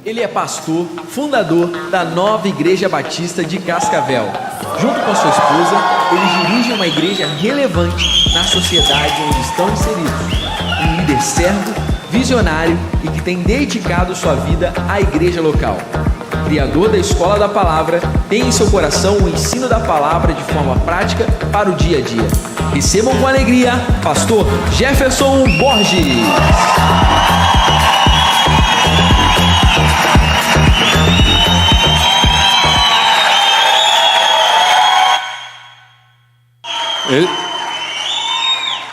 Ele é pastor, fundador da Nova Igreja Batista de Cascavel. Junto com a sua esposa, eles dirigem uma igreja relevante na sociedade onde estão inseridos. Um líder servo, visionário e que tem dedicado sua vida à igreja local. Criador da Escola da Palavra, tem em seu coração o ensino da palavra de forma prática para o dia a dia. Recebam com alegria, pastor Jefferson Borges.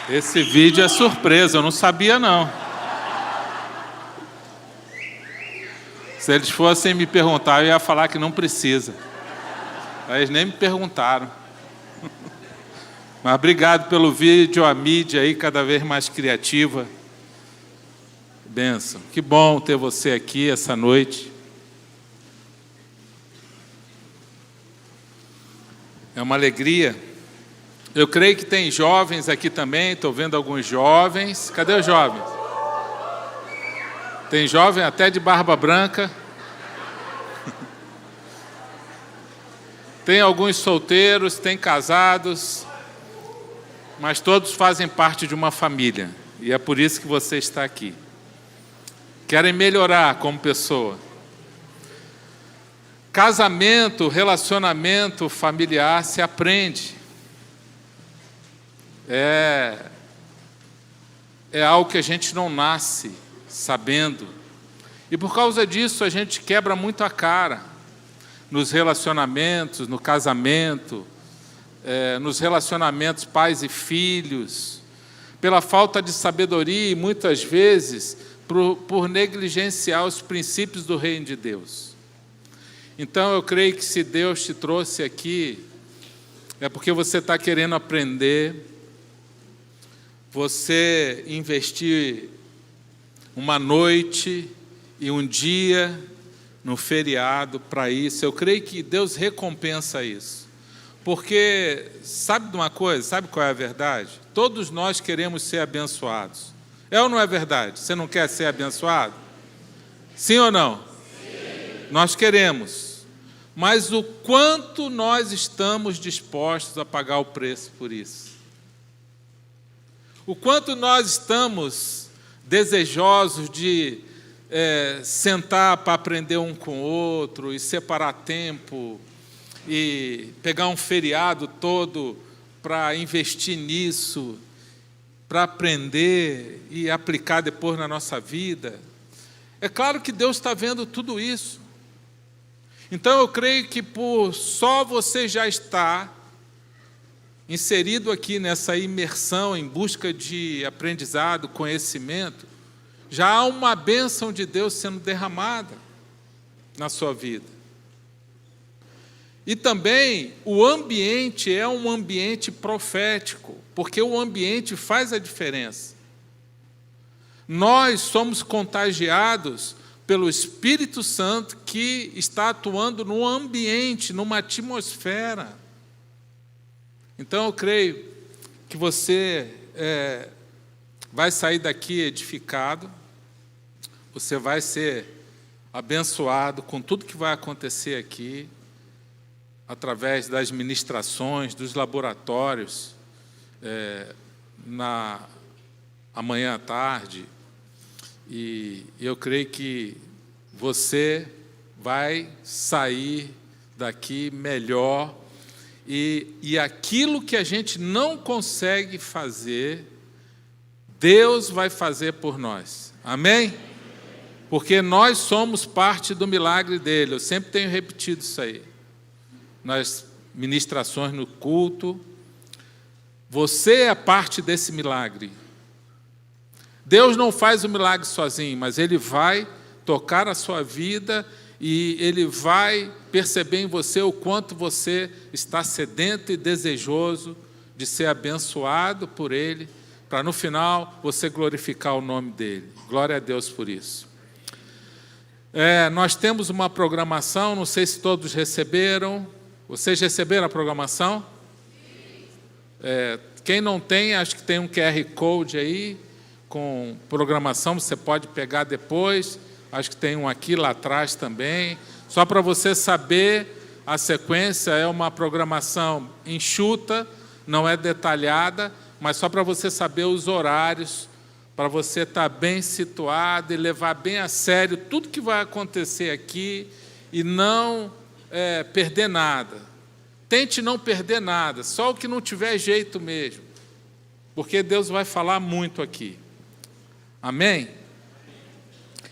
Esse vídeo é surpresa, eu não sabia não. Se eles fossem me perguntar, eu ia falar que não precisa. Eles nem me perguntaram. Mas obrigado pelo vídeo, a mídia aí cada vez mais criativa. Bênção. Que bom ter você aqui essa noite. É uma alegria. Eu creio que tem jovens aqui também, estou vendo alguns jovens. Cadê os jovens? Tem jovem até de barba branca. Tem alguns solteiros, tem casados, mas todos fazem parte de uma família. E é por isso que você está aqui. Querem melhorar como pessoa. Casamento, relacionamento familiar se aprende. É algo que a gente não nasce sabendo. E por causa disso a gente quebra muito a cara nos relacionamentos, no casamento, nos relacionamentos pais e filhos, pela falta de sabedoria e muitas vezes por negligenciar os princípios do reino de Deus. Então eu creio que se Deus te trouxe aqui, é porque você está querendo aprender. Você investir uma noite e um dia no feriado para isso, eu creio que Deus recompensa isso. Porque, sabe de uma coisa? Sabe qual é a verdade? Todos nós queremos ser abençoados. É ou não é verdade? Você não quer ser abençoado? Sim ou não? Sim. Nós queremos. Mas o quanto nós estamos dispostos a pagar o preço por isso? O quanto nós estamos desejosos de sentar para aprender um com o outro e separar tempo e pegar um feriado todo para investir nisso, para aprender e aplicar depois na nossa vida. É claro que Deus está vendo tudo isso. Então eu creio que por só você já estar inserido aqui nessa imersão em busca de aprendizado, conhecimento, já há uma bênção de Deus sendo derramada na sua vida. E também o ambiente é um ambiente profético, porque o ambiente faz a diferença. Nós somos contagiados pelo Espírito Santo que está atuando no ambiente, numa atmosfera. Então eu creio que você vai sair daqui edificado, você vai ser abençoado com tudo que vai acontecer aqui, através das ministrações, dos laboratórios, amanhã à tarde. E eu creio que você vai sair daqui melhor. E aquilo que a gente não consegue fazer, Deus vai fazer por nós. Amém? Porque nós somos parte do milagre dele. Eu sempre tenho repetido isso aí. Nas ministrações no culto. Você é parte desse milagre. Deus não faz o milagre sozinho, mas Ele vai tocar a sua vida e Ele vai perceber em você o quanto você está sedento e desejoso de ser abençoado por Ele, para no final você glorificar o nome dEle. Glória a Deus por isso. Nós temos uma programação, não sei se todos receberam. Vocês receberam a programação? Quem não tem, acho que tem um QR Code aí, com programação, você pode pegar depois. Acho que tem um aqui, lá atrás também. Só para você saber, a sequência é uma programação enxuta, não é detalhada, mas só para você saber os horários, para você estar bem situado e levar bem a sério tudo que vai acontecer aqui e não perder nada. Tente não perder nada, só o que não tiver jeito mesmo, porque Deus vai falar muito aqui. Amém?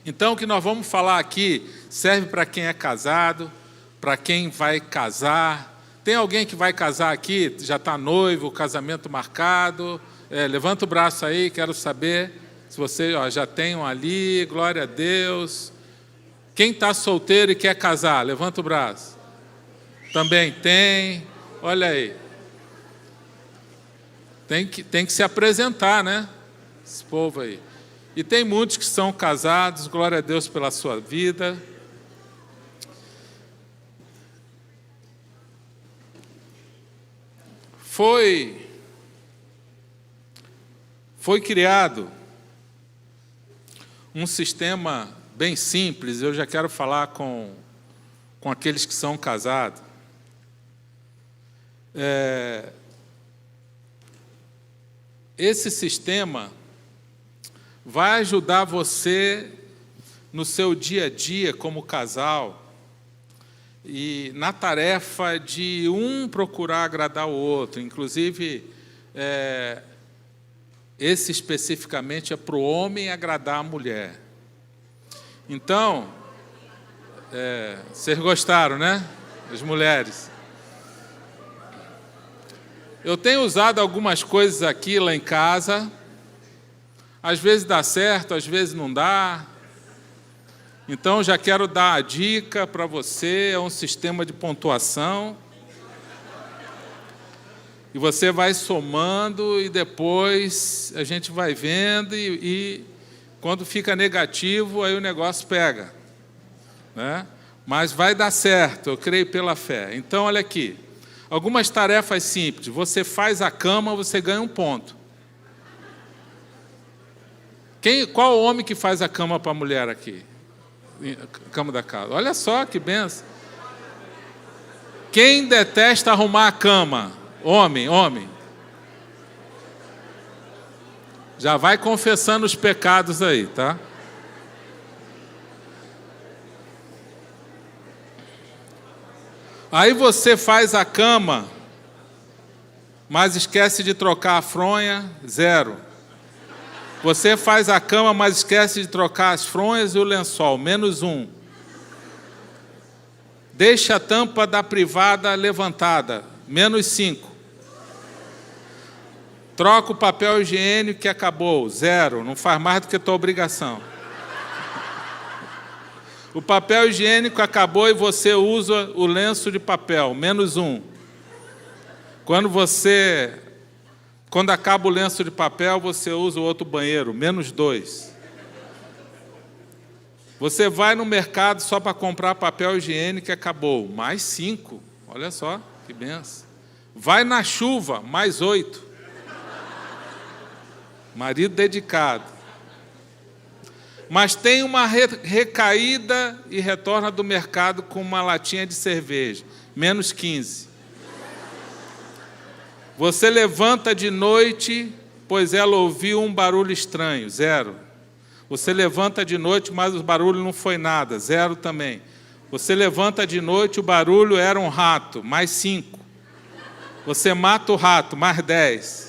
Então, o que nós vamos falar aqui serve para quem é casado, para quem vai casar. Tem alguém que vai casar aqui, já está noivo, o casamento marcado? Levanta o braço aí, quero saber se você já tem um ali, glória a Deus. Quem está solteiro e quer casar, levanta o braço. Também tem, olha aí. Tem que se apresentar, né? Esse povo aí. E tem muitos que são casados, glória a Deus pela sua vida. Foi criado um sistema bem simples, eu já quero falar com aqueles que são casados. Esse sistema vai ajudar você no seu dia a dia como casal e na tarefa de um procurar agradar o outro. Inclusive, esse especificamente é para o homem agradar a mulher. Então, vocês gostaram, né? As mulheres. Eu tenho usado algumas coisas aqui lá em casa. Às vezes dá certo, às vezes não dá. Então, já quero dar a dica para você, é um sistema de pontuação. E você vai somando e depois a gente vai vendo e quando fica negativo, aí o negócio pega, né? Mas vai dar certo, eu creio pela fé. Então, olha aqui, algumas tarefas simples. Você faz a cama, você ganha um ponto. Qual homem que faz a cama para a mulher aqui? Cama da casa. Olha só que benção. Quem detesta arrumar a cama? Homem. Já vai confessando os pecados aí, tá? Aí você faz a cama, mas esquece de trocar a fronha, 0. Você faz a cama, mas esquece de trocar as fronhas e o lençol, -1. Deixa a tampa da privada levantada, -5. Troca o papel higiênico que acabou, 0. Não faz mais do que a tua obrigação. O papel higiênico acabou e você usa o lenço de papel, -1. Quando acaba o lenço de papel, você usa o outro banheiro, -2. Você vai no mercado só para comprar papel higiênico e acabou, +5. Olha só, que benção. Vai na chuva, +8. Marido dedicado. Mas tem uma recaída e retorna do mercado com uma latinha de cerveja, -15. Você levanta de noite, pois ela ouviu um barulho estranho, 0. Você levanta de noite, mas o barulho não foi nada, 0 também. Você levanta de noite, o barulho era um rato, +5. Você mata o rato, +10.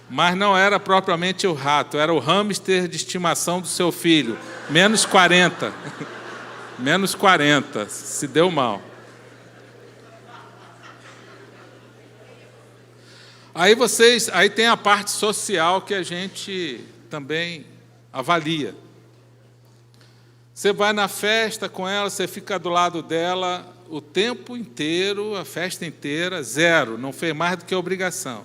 Mas não era propriamente o rato, era o hamster de estimação do seu filho, -40. -40, se deu mal. Aí tem a parte social que a gente também avalia. Você vai na festa com ela, você fica do lado dela o tempo inteiro, a festa inteira, 0, não fez mais do que a obrigação.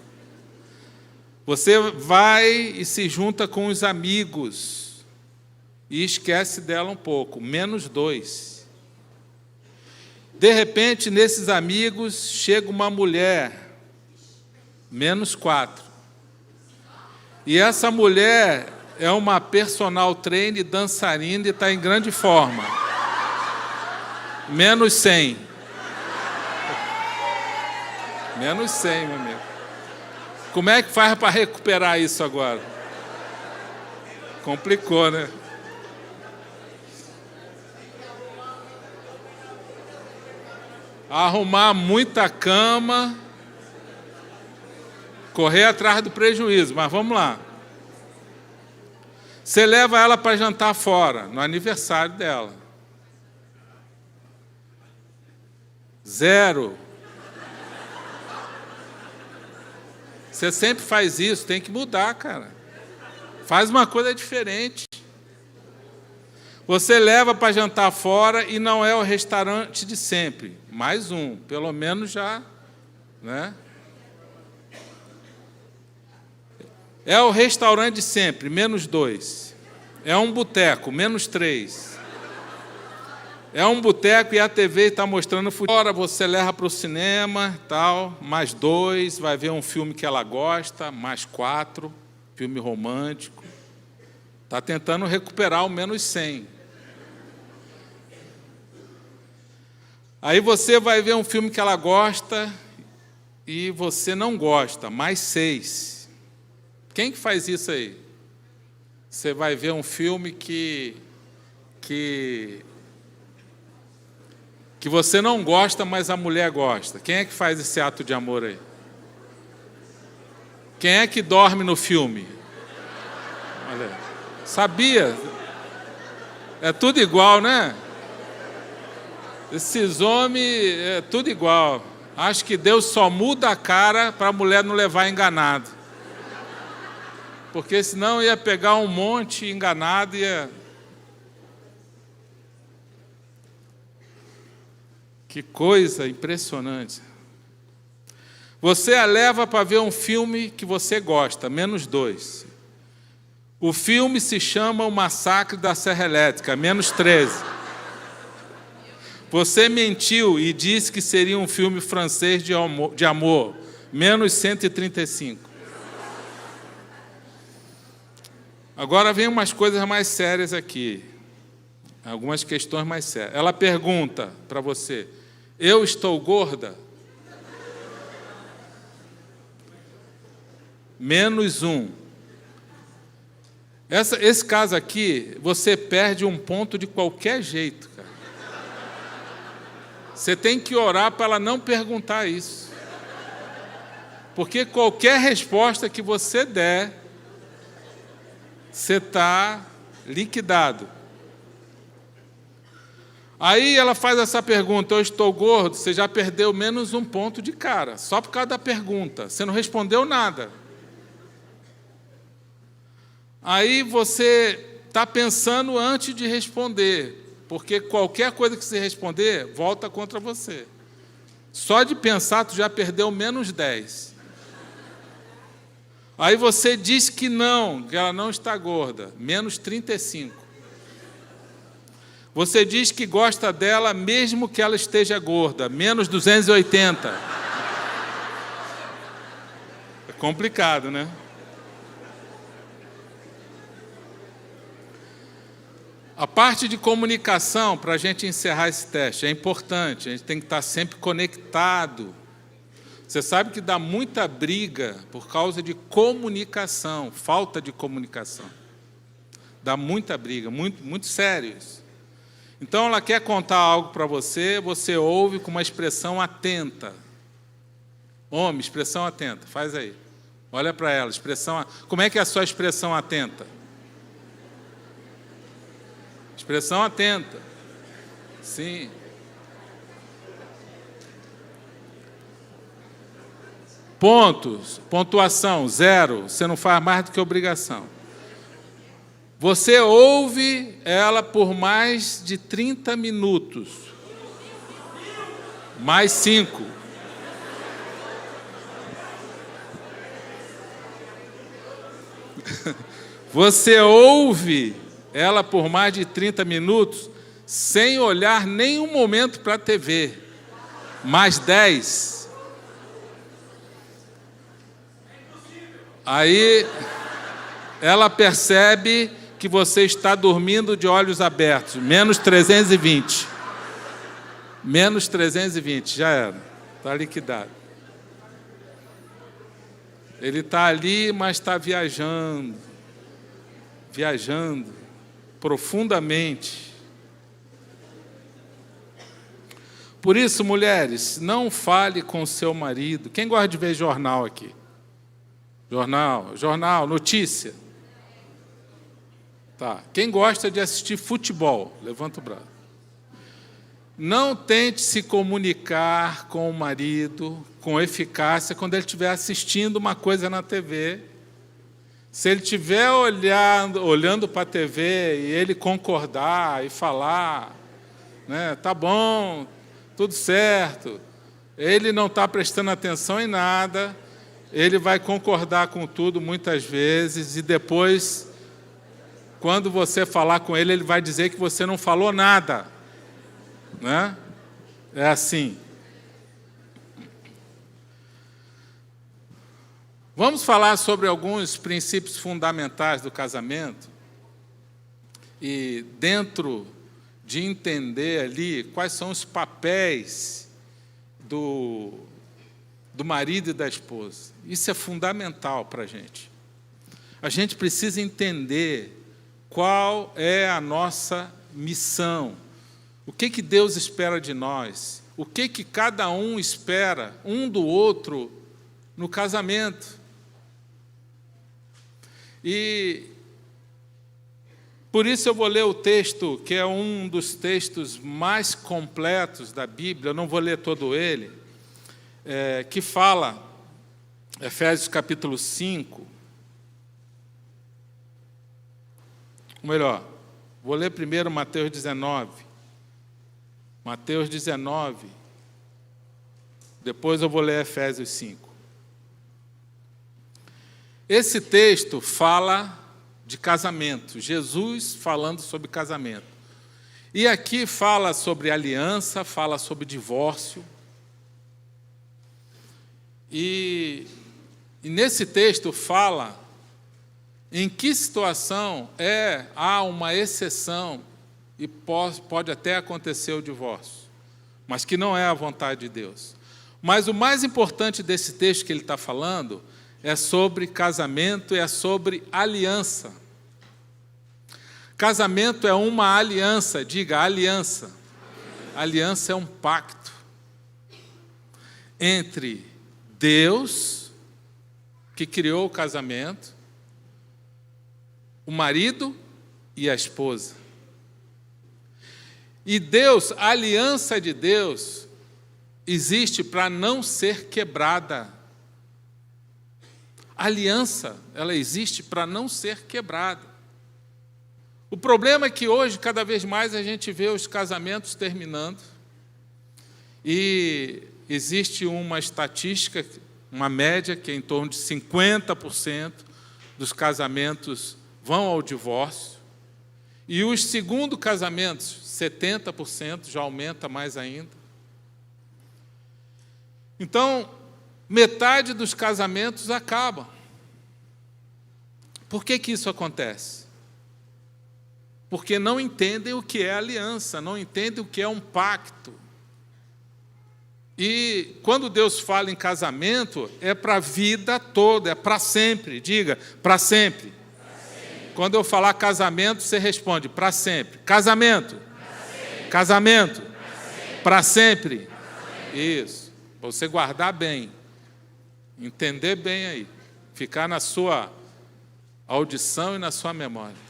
Você vai e se junta com os amigos e esquece dela um pouco, -2. De repente, nesses amigos, chega uma mulher, -4. E essa mulher, é uma personal trainer, dançarina e está em grande forma. Menos 100. Menos 100, meu amigo. Como é que faz para recuperar isso agora? Complicou, né? Arrumar muita cama, correr atrás do prejuízo, mas vamos lá. Você leva ela para jantar fora, no aniversário dela. 0. Você sempre faz isso, tem que mudar, cara. Faz uma coisa diferente. Você leva para jantar fora e não é o restaurante de sempre. Mais um, pelo menos já, né? É o restaurante de sempre, menos 2. É um boteco, menos 3. É um boteco e a TV está mostrando futebol. Agora você leva para o cinema, tal, mais 2, vai ver um filme que ela gosta, mais 4, filme romântico. Está tentando recuperar o menos 100. Aí você vai ver um filme que ela gosta e você não gosta, mais 6. Quem que faz isso aí? Você vai ver um filme que você não gosta, mas a mulher gosta. Quem é que faz esse ato de amor aí? Quem é que dorme no filme? Olha, sabia? É tudo igual, né? Esses homens, é tudo igual. Acho que Deus só muda a cara para a mulher não levar enganado. Porque senão ia pegar um monte enganado e ia... Que coisa impressionante. Você a leva para ver um filme que você gosta, menos 2. O filme se chama O Massacre da Serra Elétrica, menos 13. Você mentiu e disse que seria um filme francês de amor, menos 135. Agora vem umas coisas mais sérias aqui, algumas questões mais sérias. Ela pergunta para você: eu estou gorda? Menos 1. Esse caso aqui, você perde um ponto de qualquer jeito, cara. Você tem que orar para ela não perguntar isso. Porque qualquer resposta que você der, você está liquidado. Aí ela faz essa pergunta: eu estou gordo? Você já perdeu menos 1 ponto de cara, só por causa da pergunta. Você não respondeu nada. Aí você está pensando antes de responder, porque qualquer coisa que você responder, volta contra você. Só de pensar, tu já perdeu menos 10. Aí você diz que ela não está gorda, menos 35. Você diz que gosta dela mesmo que ela esteja gorda, menos 280. É complicado, né? A parte de comunicação, para a gente encerrar esse teste, é importante. A gente tem que estar sempre conectado. Você sabe que dá muita briga por causa de comunicação, falta de comunicação. Dá muita briga, muito, muito sério isso. Então, ela quer contar algo para você, você ouve com uma expressão atenta. Homem, expressão atenta, faz aí. Olha para ela, expressão. Como é que é a sua expressão atenta? Expressão atenta. Sim. Pontos, pontuação, 0. Você não faz mais do que obrigação. Você ouve ela por mais de 30 minutos. Mais 5. Você ouve ela por mais de 30 minutos sem olhar nenhum momento para a TV. Mais 10. Aí, ela percebe que você está dormindo de olhos abertos. Menos 320. Menos 320, já era. Está liquidado. Ele está ali, mas está viajando. Viajando profundamente. Por isso, mulheres, não fale com seu marido. Quem gosta de ver jornal aqui? Jornal, notícia. Tá. Quem gosta de assistir futebol? Levanta o braço. Não tente se comunicar com o marido com eficácia quando ele estiver assistindo uma coisa na TV. Se ele estiver olhando para a TV e ele concordar e falar, né, tá bom, tudo certo, ele não está prestando atenção em nada, ele vai concordar com tudo muitas vezes e depois, quando você falar com ele, ele vai dizer que você não falou nada. Né? É assim. Vamos falar sobre alguns princípios fundamentais do casamento e dentro de entender ali quais são os papéis do marido e da esposa. Isso é fundamental para a gente. A gente precisa entender qual é a nossa missão. O que Deus espera de nós? O que cada um espera um do outro no casamento? E por isso eu vou ler o texto, que é um dos textos mais completos da Bíblia, eu não vou ler todo ele, que fala, Efésios capítulo 5, ou melhor, vou ler primeiro Mateus 19, depois eu vou ler Efésios 5. Esse texto fala de casamento, Jesus falando sobre casamento. E aqui fala sobre aliança, fala sobre divórcio. E nesse texto fala em que situação há uma exceção e pode até acontecer o divórcio, mas que não é a vontade de Deus. Mas o mais importante desse texto que ele está falando é sobre casamento, é sobre aliança. Casamento é uma aliança, diga aliança. Aliança é um pacto entre Deus, que criou o casamento, o marido e a esposa. E Deus, a aliança de Deus, existe para não ser quebrada. A aliança, ela existe para não ser quebrada. O problema é que hoje, cada vez mais, a gente vê os casamentos terminando. E existe uma estatística, uma média, que é em torno de 50% dos casamentos vão ao divórcio. E os segundo casamentos, 70%, já aumenta mais ainda. Então, metade dos casamentos acabam. Por que isso acontece? Porque não entendem o que é aliança, não entendem o que é um pacto. E quando Deus fala em casamento, é para a vida toda, é para sempre. Diga, para sempre. Quando eu falar casamento, você responde, para sempre. Casamento. Casamento. Para sempre. Isso. Para você guardar bem. Entender bem aí. Ficar na sua audição e na sua memória.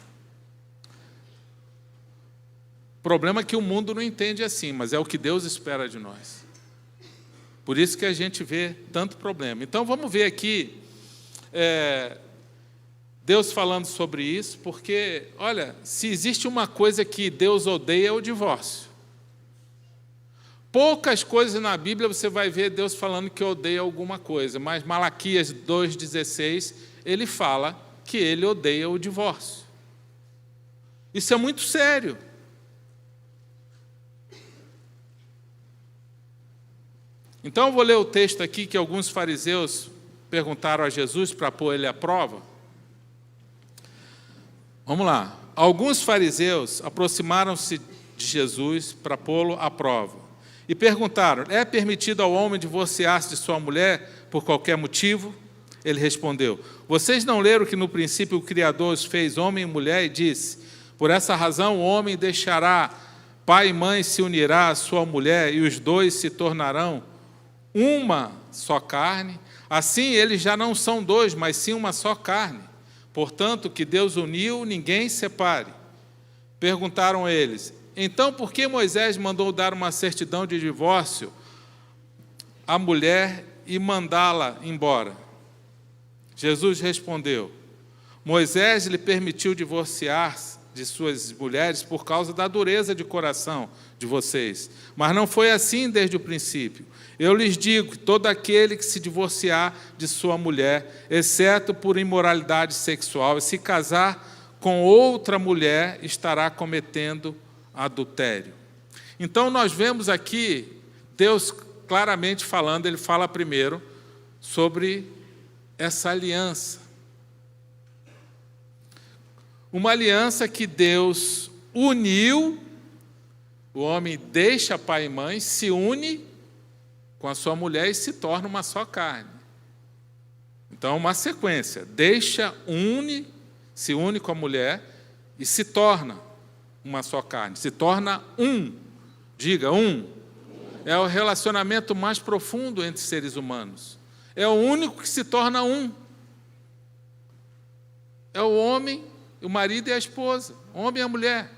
O problema é que o mundo não entende assim, mas é o que Deus espera de nós. Por isso que a gente vê tanto problema. Então, vamos ver aqui Deus falando sobre isso, porque, olha, se existe uma coisa que Deus odeia é o divórcio. Poucas coisas na Bíblia você vai ver Deus falando que odeia alguma coisa, mas Malaquias 2,16, ele fala que ele odeia o divórcio. Isso é muito sério. Então, eu vou ler o texto aqui que alguns fariseus perguntaram a Jesus para pôr ele à prova. Vamos lá. Alguns fariseus aproximaram-se de Jesus para pô-lo à prova e perguntaram: é permitido ao homem divorciar-se de sua mulher por qualquer motivo? Ele respondeu: vocês não leram que no princípio o Criador os fez homem e mulher e disse: por essa razão o homem deixará pai e mãe, se unirá à sua mulher e os dois se tornarão uma só carne? Assim eles já não são dois, mas sim uma só carne. Portanto, o que Deus uniu, ninguém separe. Perguntaram eles: então por que Moisés mandou dar uma certidão de divórcio à mulher e mandá-la embora? Jesus respondeu: Moisés lhe permitiu divorciar-se de suas mulheres por causa da dureza de coração de vocês. Mas não foi assim desde o princípio. Eu lhes digo que todo aquele que se divorciar de sua mulher, exceto por imoralidade sexual, e se casar com outra mulher, estará cometendo adultério. Então nós vemos aqui Deus claramente falando. Ele fala primeiro sobre essa aliança. Uma aliança que Deus uniu, o homem deixa pai e mãe, se une com a sua mulher e se torna uma só carne. Então, uma sequência: deixa, se une com a mulher e se torna uma só carne, se torna um. Diga, um. É o relacionamento mais profundo entre seres humanos. É o único que se torna um. É o homem, o marido e a esposa, o homem e a mulher.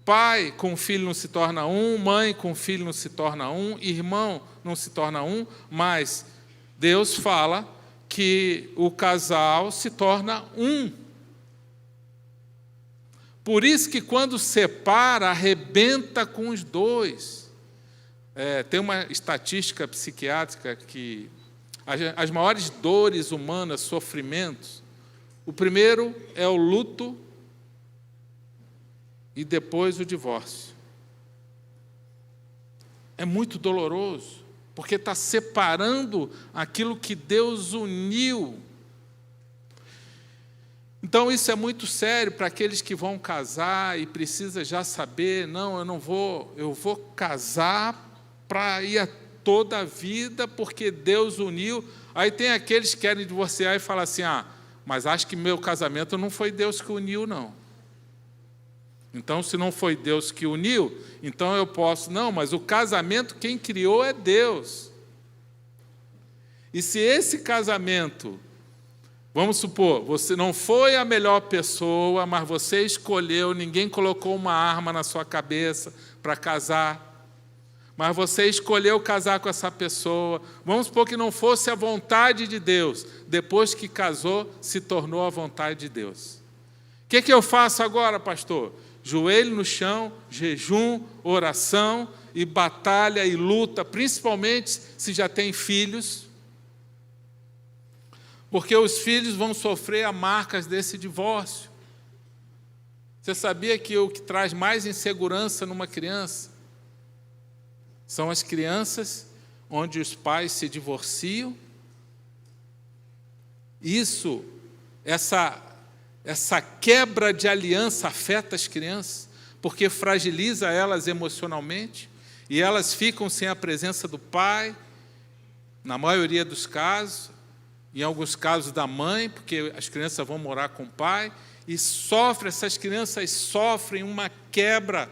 Pai com filho não se torna um, mãe com filho não se torna um, irmão não se torna um, mas Deus fala que o casal se torna um. Por isso que quando separa, arrebenta com os dois. Tem uma estatística psiquiátrica que as maiores dores humanas, sofrimentos, o primeiro é o luto e depois o divórcio. É muito doloroso, porque está separando aquilo que Deus uniu. Então isso é muito sério para aqueles que vão casar e precisa já saber: não, eu vou casar para ir a toda a vida, porque Deus uniu. Aí tem aqueles que querem divorciar e falam assim: mas acho que meu casamento não foi Deus que uniu, não. Então, se não foi Deus que uniu, então eu posso. Não, mas o casamento quem criou é Deus. E se esse casamento, vamos supor, você não foi a melhor pessoa, mas você escolheu, ninguém colocou uma arma na sua cabeça para casar, mas você escolheu casar com essa pessoa, vamos supor que não fosse a vontade de Deus, depois que casou, se tornou a vontade de Deus. O que eu faço agora, pastor? Joelho no chão, jejum, oração e batalha e luta, principalmente se já tem filhos, porque os filhos vão sofrer as marcas desse divórcio. Você sabia que o que traz mais insegurança numa criança são as crianças onde os pais se divorciam? Essa quebra de aliança afeta as crianças, porque fragiliza elas emocionalmente, e elas ficam sem a presença do pai, na maioria dos casos, em alguns casos da mãe, porque as crianças vão morar com o pai, e essas crianças sofrem uma quebra.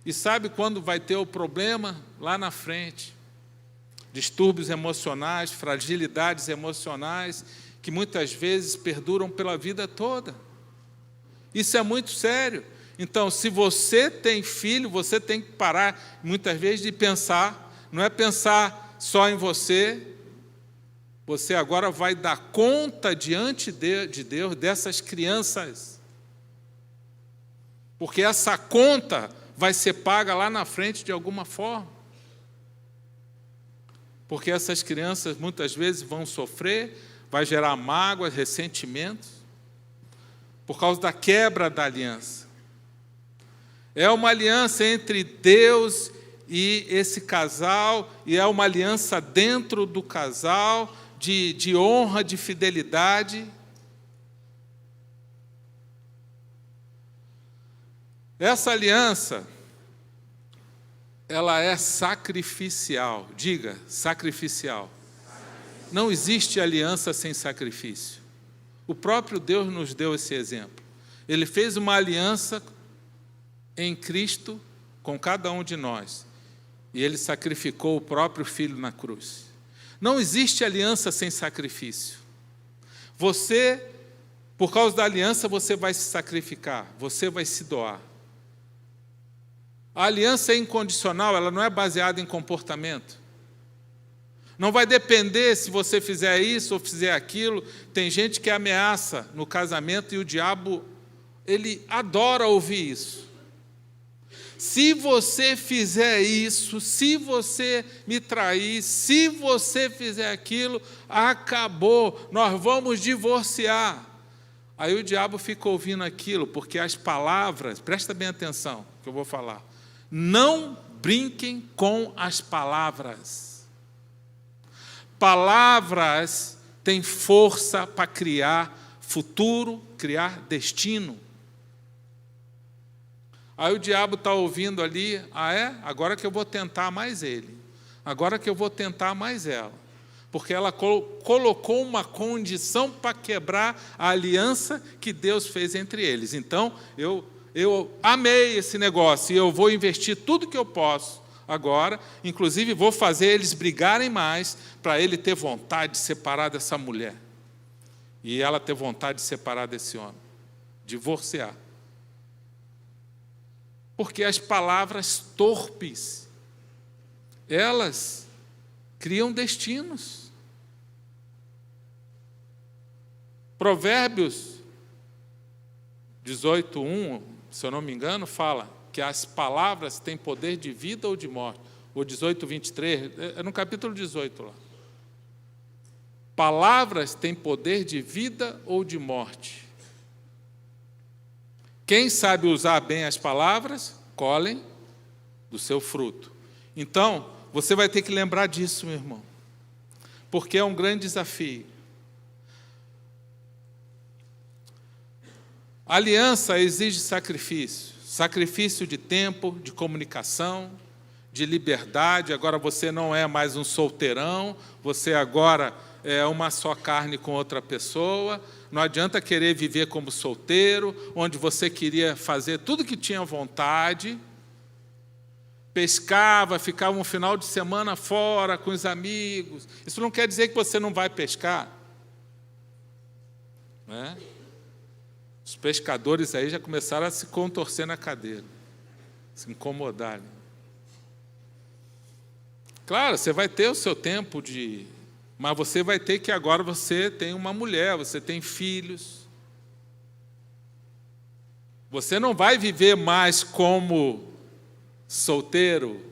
E sabe quando vai ter o problema? Lá na frente. Distúrbios emocionais, fragilidades emocionais, que muitas vezes perduram pela vida toda. Isso é muito sério. Então, se você tem filho, você tem que parar, muitas vezes, de pensar. Não é pensar só em você. Você agora vai dar conta diante de Deus dessas crianças. Porque essa conta vai ser paga lá na frente de alguma forma. Porque essas crianças muitas vezes vão sofrer, vai gerar mágoas, ressentimentos, por causa da quebra da aliança. É uma aliança entre Deus e esse casal, e é uma aliança dentro do casal, de honra, de fidelidade. Essa aliança, ela é sacrificial. Diga, sacrificial. Não existe aliança sem sacrifício. O próprio Deus nos deu esse exemplo. Ele fez uma aliança em Cristo com cada um de nós. E Ele sacrificou o próprio Filho na cruz. Não existe aliança sem sacrifício. Você, por causa da aliança, você vai se sacrificar, você vai se doar. A aliança é incondicional, ela não é baseada em comportamento. Não vai depender se você fizer isso ou fizer aquilo. Tem gente que ameaça no casamento e o diabo, ele adora ouvir isso. Se você fizer isso, se você me trair, se você fizer aquilo, acabou, nós vamos divorciar. Aí o diabo fica ouvindo aquilo, porque as palavras, presta bem atenção que eu vou falar, não brinquem com as palavras. Palavras têm força para criar futuro, criar destino. Aí o diabo está ouvindo ali, agora que eu vou tentar mais ele, agora que eu vou tentar mais ela, porque ela colocou uma condição para quebrar a aliança que Deus fez entre eles. Então, eu amei esse negócio e eu vou investir tudo que eu posso agora, inclusive vou fazer eles brigarem mais, para ele ter vontade de separar dessa mulher, e ela ter vontade de separar desse homem, divorciar. Porque as palavras torpes, elas criam destinos. Provérbios 18:1, se eu não me engano, fala que as palavras têm poder de vida ou de morte. Ou 18:23, é no capítulo 18 lá. Palavras têm poder de vida ou de morte. Quem sabe usar bem as palavras, colhem do seu fruto. Então, você vai ter que lembrar disso, meu irmão, porque é um grande desafio. A aliança exige sacrifício, sacrifício de tempo, de comunicação, de liberdade. Agora você não é mais um solteirão, você agora é uma só carne com outra pessoa. Não adianta querer viver como solteiro, onde você queria fazer tudo que tinha vontade, pescava, ficava um final de semana fora com os amigos. Isso não quer dizer que você não vai pescar, né? Os pescadores aí já começaram a se contorcer na cadeira, se incomodarem. Claro, você vai ter o seu tempo mas você vai ter que agora você tem uma mulher, você tem filhos. Você não vai viver mais como solteiro,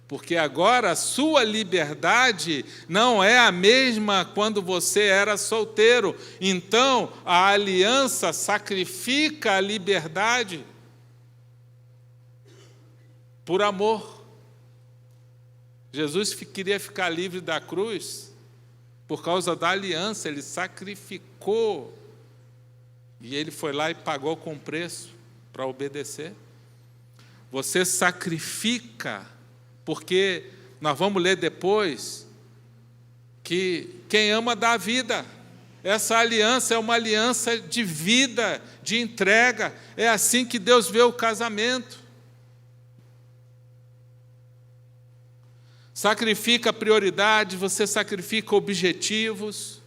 porque agora a sua liberdade não é a mesma quando você era solteiro. Então, a aliança sacrifica a liberdade por amor. Jesus queria ficar livre da cruz. Por causa da aliança, ele sacrificou. E ele foi lá e pagou com preço para obedecer. Você sacrifica, porque nós vamos ler depois que quem ama dá vida. Essa aliança é uma aliança de vida, de entrega. É assim que Deus vê o casamento. Sacrifica prioridades, você sacrifica objetivos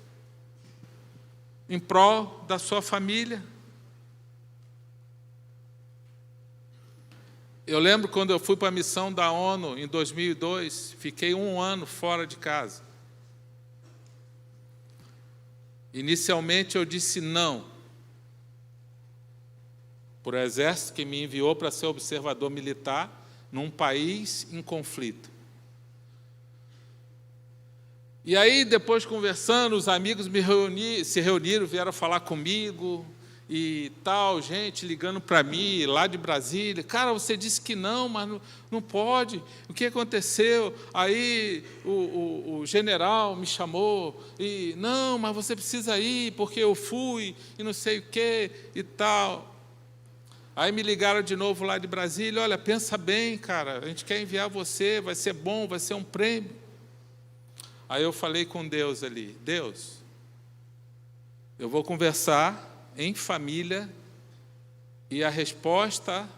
em prol da sua família. Eu lembro quando eu fui para a missão da ONU em 2002, fiquei 1 ano fora de casa. Inicialmente eu disse não, para o exército que me enviou para ser observador militar num país em conflito. E aí, depois conversando, os amigos se reuniram, vieram falar comigo e tal, gente ligando para mim, lá de Brasília. Cara, você disse que não, mas não pode. O que aconteceu? Aí o general me chamou e, não, mas você precisa ir, porque eu fui e não sei o quê e tal. Aí me ligaram de novo lá de Brasília, olha, pensa bem, cara, a gente quer enviar você, vai ser bom, vai ser um prêmio. Aí eu falei com Deus ali, Deus, eu vou conversar em família e a resposta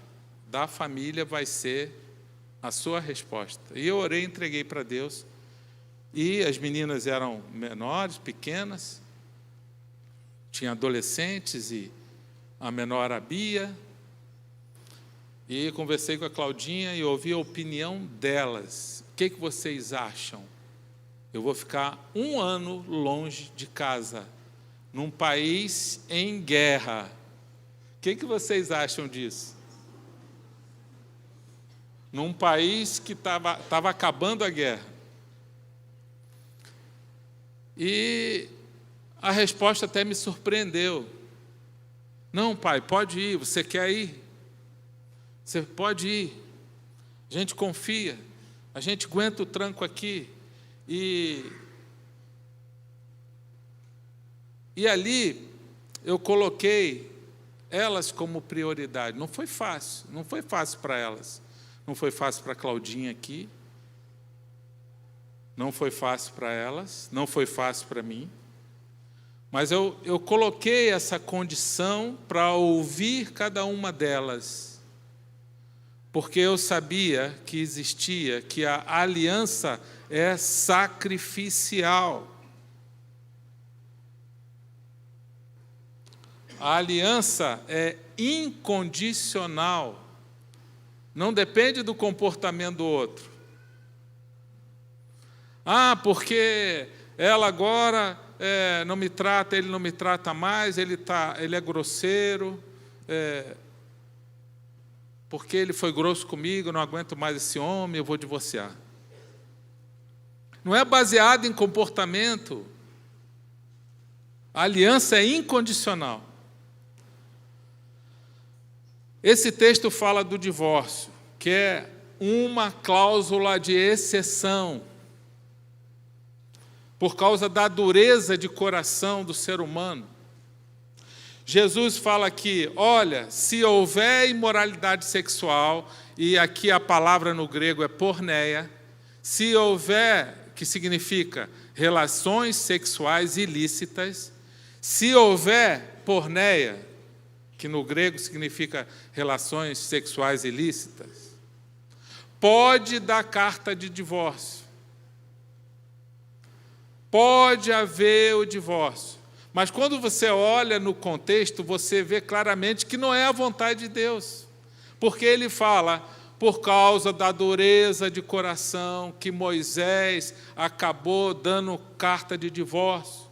da família vai ser a sua resposta. E eu orei, entreguei para Deus, e as meninas eram menores, pequenas, tinha adolescentes e a menor, a Bia, e conversei com a Claudinha e ouvi a opinião delas. O que vocês acham? Eu vou ficar 1 ano longe de casa, num país em guerra. O que vocês acham disso? Num país que estava acabando a guerra. E a resposta até me surpreendeu. Não, pai, pode ir, você quer ir? Você pode ir. A gente confia, a gente aguenta o tranco aqui. E ali eu coloquei elas como prioridade. Não foi fácil para elas. Não foi fácil para a Claudinha aqui. Não foi fácil para elas, não foi fácil para mim. Mas eu coloquei essa condição para ouvir cada uma delas, porque eu sabia que existia, que a aliança é sacrificial. A aliança é incondicional, não depende do comportamento do outro. Porque ela agora não me trata, ele não me trata mais, ele é grosseiro, porque ele foi grosso comigo, eu não aguento mais esse homem, eu vou divorciar. Não é baseado em comportamento. A aliança é incondicional. Esse texto fala do divórcio, que é uma cláusula de exceção, por causa da dureza de coração do ser humano. Jesus fala aqui, olha, se houver imoralidade sexual, e aqui a palavra no grego é porneia, se houver, que significa relações sexuais ilícitas, se houver porneia, que no grego significa relações sexuais ilícitas, pode dar carta de divórcio. Pode haver o divórcio. Mas quando você olha no contexto, você vê claramente que não é a vontade de Deus. Porque ele fala, por causa da dureza de coração, que Moisés acabou dando carta de divórcio.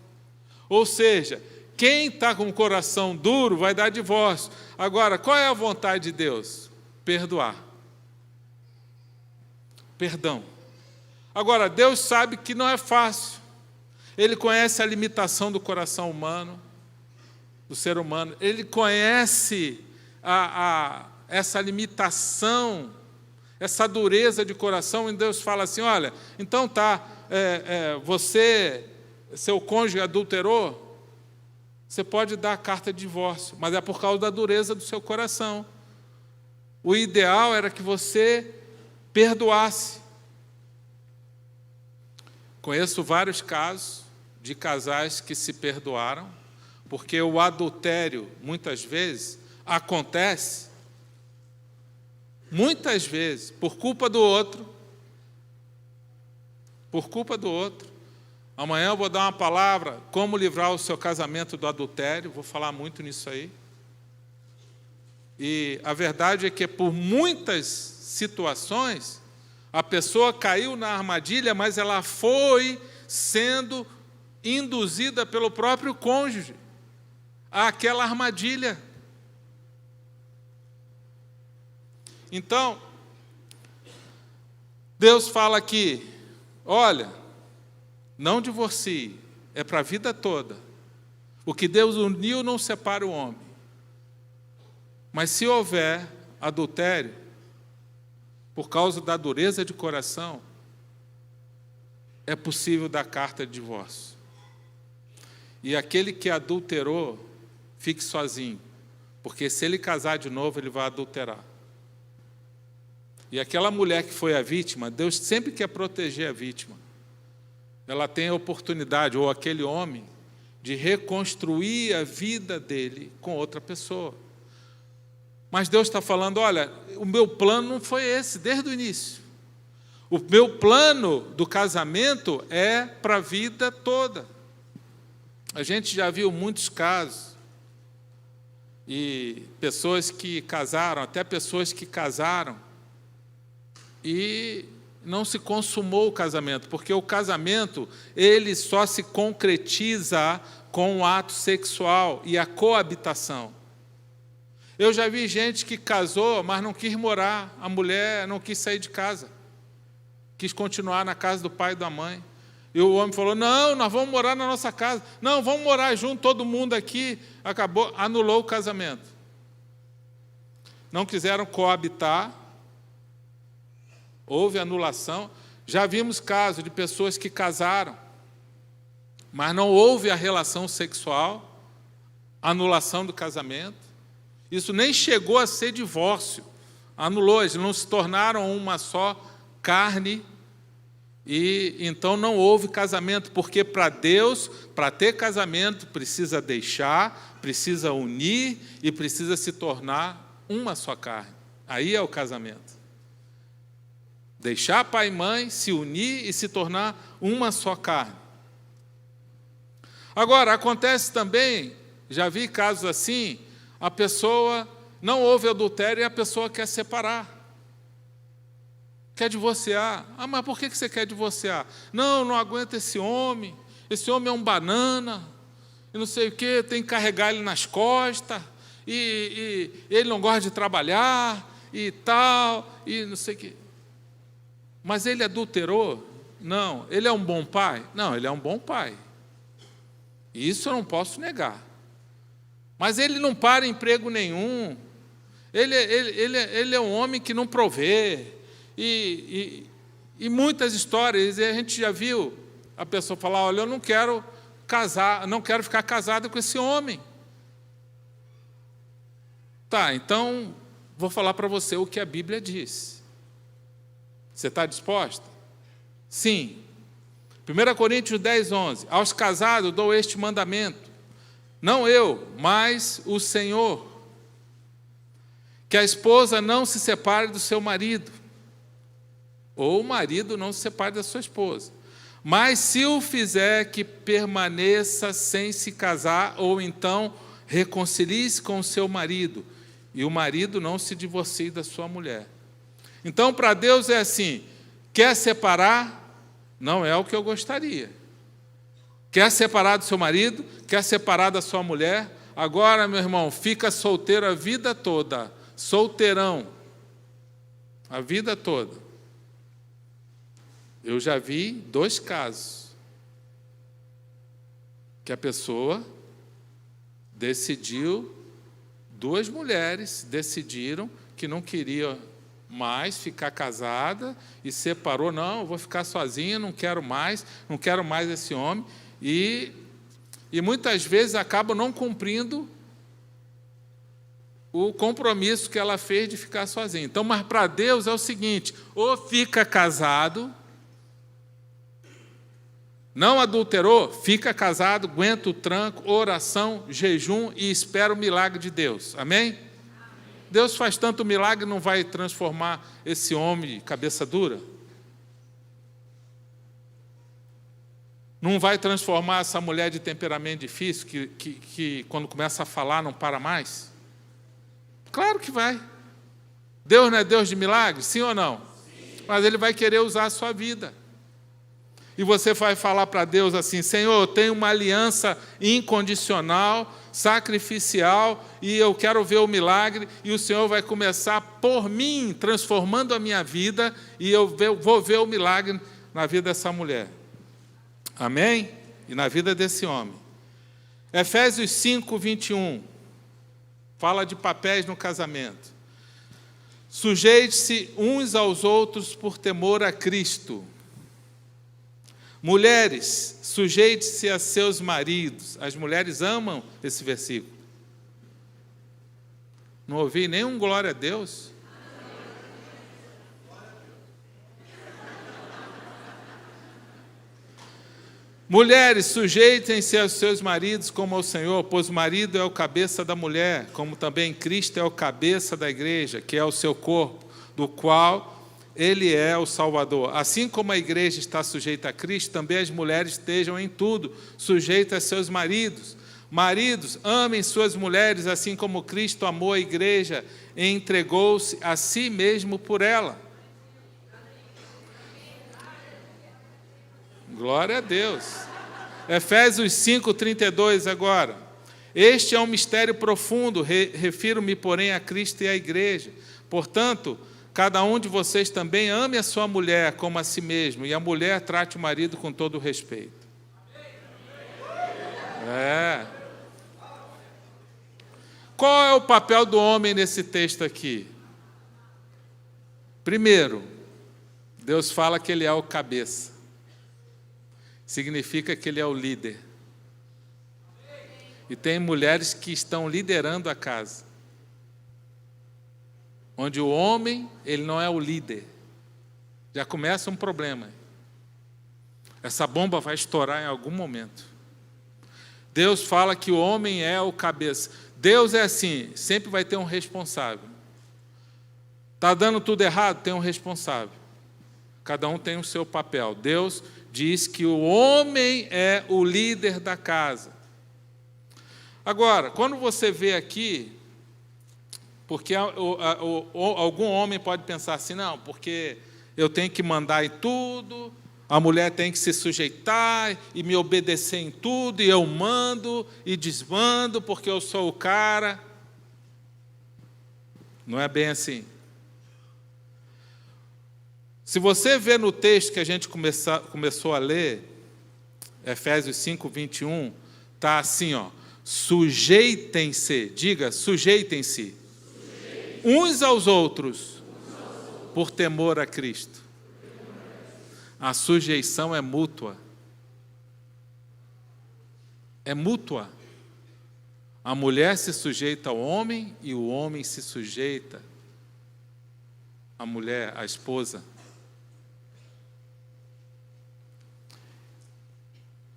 Ou seja, quem está com o coração duro vai dar divórcio. Agora, qual é a vontade de Deus? Perdoar. Perdão. Agora, Deus sabe que não é fácil. Ele conhece a limitação do coração humano, do ser humano. Ele conhece essa limitação, essa dureza de coração, e Deus fala assim, olha, então seu cônjuge adulterou, você pode dar a carta de divórcio, mas é por causa da dureza do seu coração. O ideal era que você perdoasse. Conheço vários casos de casais que se perdoaram, porque o adultério, muitas vezes, acontece, muitas vezes, por culpa do outro. Amanhã eu vou dar uma palavra, como livrar o seu casamento do adultério, vou falar muito nisso aí. E a verdade é que por muitas situações, a pessoa caiu na armadilha, mas ela foi sendo induzida pelo próprio cônjuge àquela armadilha. Então, Deus fala aqui, olha, não divorcie, é para a vida toda. O que Deus uniu não separa o homem. Mas se houver adultério, por causa da dureza de coração, é possível dar carta de divórcio. E aquele que adulterou, fique sozinho, Porque se ele casar de novo, ele vai adulterar. E aquela mulher que foi a vítima, Deus sempre quer proteger a vítima. Ela tem a oportunidade, ou aquele homem, de reconstruir a vida dele com outra pessoa. Mas Deus está falando, olha, o meu plano não foi esse, desde o início. O meu plano do casamento é para a vida toda. A gente já viu muitos casos, e pessoas que casaram, até pessoas que casaram, e não se consumou o casamento, porque o casamento, ele só se concretiza com o ato sexual e a coabitação. Eu já vi gente que casou, mas não quis morar, a mulher não quis sair de casa, quis continuar na casa do pai e da mãe. E o homem falou, não, nós vamos morar na nossa casa. Não, vamos morar junto, todo mundo aqui. Acabou, anulou o casamento. Não quiseram coabitar, houve anulação. Já vimos casos de pessoas que casaram, mas não houve a relação sexual, anulação do casamento. Isso nem chegou a ser divórcio. Anulou, eles não se tornaram uma só carne. E então não houve casamento, porque para Deus, para ter casamento, precisa deixar, precisa unir e precisa se tornar uma só carne. Aí é o casamento. Deixar pai e mãe, se unir e se tornar uma só carne. Agora, acontece também, já vi casos assim, a pessoa, não houve adultério e a pessoa quer separar. Quer divorciar. Ah, mas por que você quer divorciar? Não aguento esse homem é um banana, e não sei o quê, tem que carregar ele nas costas, e ele não gosta de trabalhar, e tal, e não sei o quê. Mas ele adulterou? Não. Ele é um bom pai? Não, ele é um bom pai. Isso eu não posso negar. Mas ele não para em emprego nenhum, ele é um homem que não provê, e muitas histórias, e a gente já viu a pessoa falar, olha, eu não quero casar, não quero ficar casada com esse homem. Tá, então, vou falar para você o que a Bíblia diz. Você está disposta? Sim. 1 Coríntios 10, 11. Aos casados dou este mandamento, não eu, mas o Senhor, que a esposa não se separe do seu marido, ou o marido não se separe da sua esposa. Mas se o fizer, que permaneça sem se casar, ou então reconcilie-se com o seu marido, e o marido não se divorcie da sua mulher. Então, para Deus é assim, quer separar? Não é o que eu gostaria. Quer separar do seu marido? Quer separar da sua mulher? Agora, meu irmão, fica solteiro a vida toda, solteirão, a vida toda. Eu já vi 2 casos que a pessoa decidiu, 2 mulheres decidiram que não queriam mais ficar casada e separou, não, eu vou ficar sozinha, não quero mais esse homem, e muitas vezes acabam não cumprindo o compromisso que ela fez de ficar sozinha. Então, mas para Deus é o seguinte, ou fica casado, não adulterou, fica casado, aguenta o tranco, oração, jejum e espera o milagre de Deus. Amém? Deus faz tanto milagre, não vai transformar esse homem de cabeça dura? Não vai transformar essa mulher de temperamento difícil, que quando começa a falar não para mais? Claro que vai. Deus não é Deus de milagre, sim ou não? Sim. Mas Ele vai querer usar a sua vida. E você vai falar para Deus assim, Senhor, eu tenho uma aliança incondicional, sacrificial, e eu quero ver o milagre, e o Senhor vai começar por mim, transformando a minha vida, e eu vou ver o milagre na vida dessa mulher. Amém? E na vida desse homem. Efésios 5, 21, fala de papéis no casamento. Sujeite-se uns aos outros por temor a Cristo. Mulheres, sujeite-se a seus maridos. As mulheres amam esse versículo. Não ouvi nenhum glória a Deus. Mulheres, sujeitem-se aos seus maridos como ao Senhor, pois o marido é o cabeça da mulher, como também Cristo é o cabeça da igreja, que é o seu corpo, do qual ele é o Salvador. Assim como a igreja está sujeita a Cristo, também as mulheres estejam em tudo sujeitas a seus maridos. Maridos, amem suas mulheres, assim como Cristo amou a igreja e entregou-se a si mesmo por ela. Glória a Deus. Efésios 5:32 agora. Este é um mistério profundo, refiro-me, porém, a Cristo e à igreja. Portanto, cada um de vocês também ame a sua mulher como a si mesmo, e a mulher trate o marido com todo o respeito. Qual é o papel do homem nesse texto aqui? Primeiro, Deus fala que ele é o cabeça. Significa que ele é o líder. E tem mulheres que estão liderando a casa, onde o homem, ele não é o líder. Já começa um problema. Essa bomba vai estourar em algum momento. Deus fala que o homem é o cabeça. Deus é assim, sempre vai ter um responsável. Está dando tudo errado? Tem um responsável. Cada um tem o seu papel. Deus diz que o homem é o líder da casa. Agora, quando você vê aqui, porque algum homem pode pensar assim, não, porque eu tenho que mandar em tudo, a mulher tem que se sujeitar e me obedecer em tudo, e eu mando e desmando porque eu sou o cara. Não é bem assim. Se você vê no texto que a gente começou a ler, Efésios 5:21, está assim, ó, sujeitem-se, diga, sujeitem-se, uns aos outros, por temor a Cristo. A sujeição é mútua. É mútua. A mulher se sujeita ao homem e o homem se sujeita à mulher, à esposa.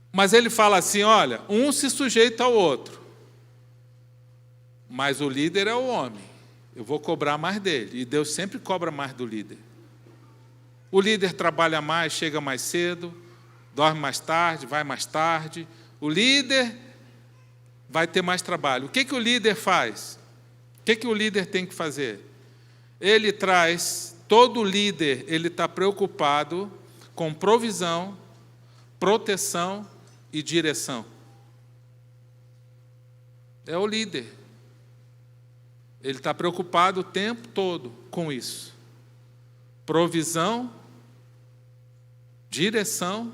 Mas ele fala assim, olha, um se sujeita ao outro, mas o líder é o homem, eu vou cobrar mais dele, e Deus sempre cobra mais do líder. O líder trabalha mais, chega mais cedo, dorme mais tarde, vai mais tarde, o líder vai ter mais trabalho. O que o líder faz? O que o líder tem que fazer? Ele traz, todo líder, ele está preocupado com provisão, proteção e direção. É o líder. Ele está preocupado o tempo todo com isso. Provisão, direção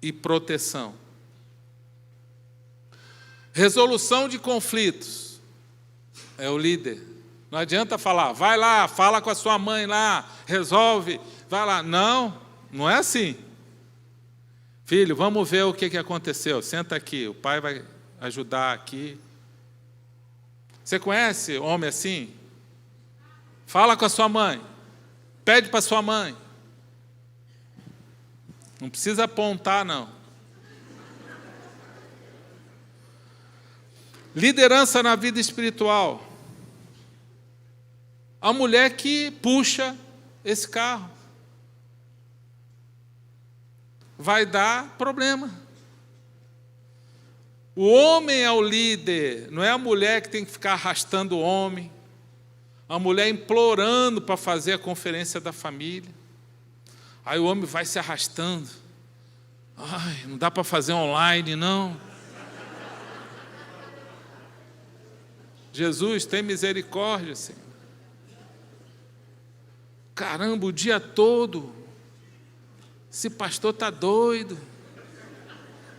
e proteção. Resolução de conflitos. É o líder. Não adianta falar, vai lá, fala com a sua mãe lá, resolve, vai lá. Não, não é assim. Filho, vamos ver o que aconteceu. Senta aqui, o pai vai ajudar aqui. Você conhece homem assim? Fala com a sua mãe. Pede para a sua mãe. Não precisa apontar, não. Liderança na vida espiritual. A mulher que puxa esse carro. Vai dar problema. O homem é o líder, não é a mulher que tem que ficar arrastando o homem, a mulher implorando para fazer a conferência da família. Aí o homem vai se arrastando. Ai, não dá para fazer online, não. Jesus, tem misericórdia, Senhor. Caramba, o dia todo. Esse pastor está doido.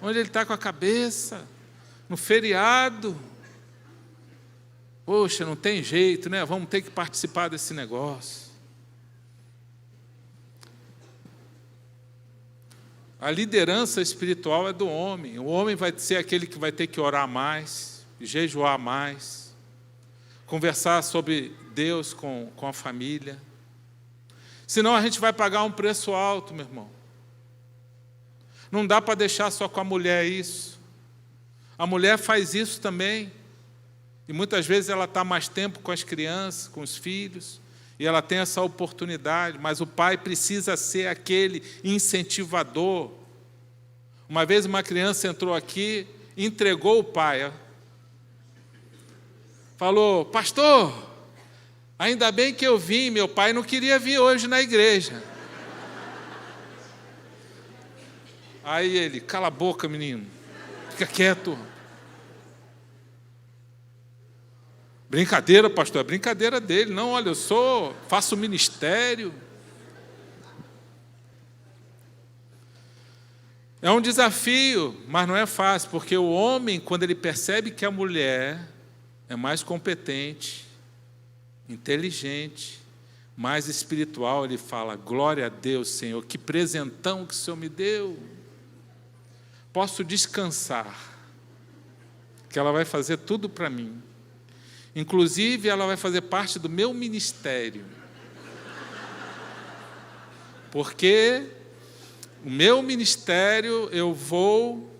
Onde ele está com a cabeça? No feriado. Poxa, não tem jeito, né? Vamos ter que participar desse negócio. A liderança espiritual é do homem. O homem vai ser aquele que vai ter que orar mais, jejuar mais, conversar sobre Deus com a família. Senão a gente vai pagar um preço alto, meu irmão. Não dá para deixar só com a mulher isso. A mulher faz isso também. E muitas vezes ela está mais tempo com as crianças, com os filhos, e ela tem essa oportunidade, mas o pai precisa ser aquele incentivador. Uma vez uma criança entrou aqui, entregou o pai. Falou: pastor, ainda bem que eu vim, meu pai não queria vir hoje na igreja. Aí ele: cala a boca, menino, fica quieto. Brincadeira, pastor, é brincadeira dele. Não, olha, eu faço ministério. É um desafio, mas não é fácil, porque o homem, quando ele percebe que a mulher é mais competente, inteligente, mais espiritual, ele fala: glória a Deus, Senhor, que presentão que o Senhor me deu. Posso descansar, que ela vai fazer tudo para mim. Inclusive, ela vai fazer parte do meu ministério. Porque o meu ministério, eu vou